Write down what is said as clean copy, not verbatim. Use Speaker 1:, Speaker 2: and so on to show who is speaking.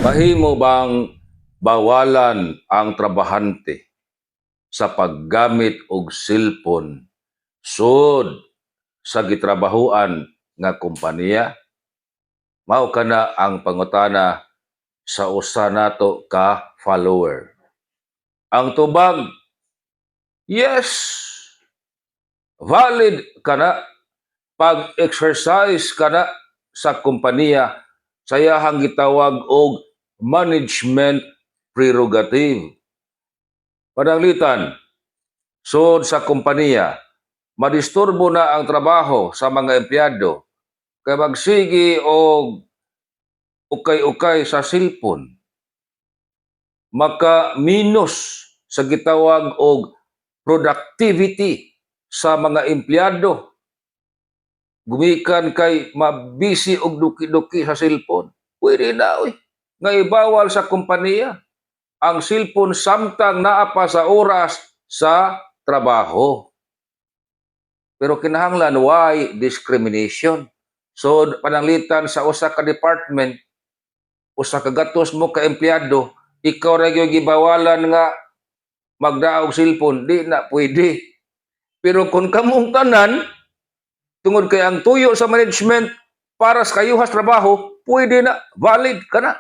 Speaker 1: Mahimo bang bawalan ang trabahante sa paggamit og cellphone sud sa gitrabahuan nga kompanya? Mao kana ang pangutana sa usa nato ka follower. Ang tubag, yes, valid kana pag-exercise kana sa kompanya sa iyahang gitawag og management prerogative. Pananglitan, sud sa kompanya, madisturbo na ang trabaho sa mga empleyado kay magsigi og ukay-ukay sa cellphone. Maka-minus sa gitawag og productivity sa mga empleyado. Gumikan kay mabisi og duki-duki sa cellphone. Pwede na, oy. Nga ibawal sa kompanya ang cellphone samtang naa pa sa oras sa trabaho. Pero kinahanglan why discrimination. So pananglitan sa usa ka department, usa ka gatos mo ka empleyado, ikaw ra gyud gibawalan nga magdaog cellphone, di na pwede. Pero kung kamong tanan tungod kay ang tuyo sa management para sa kayuhas trabaho, pwede na, valid ka na.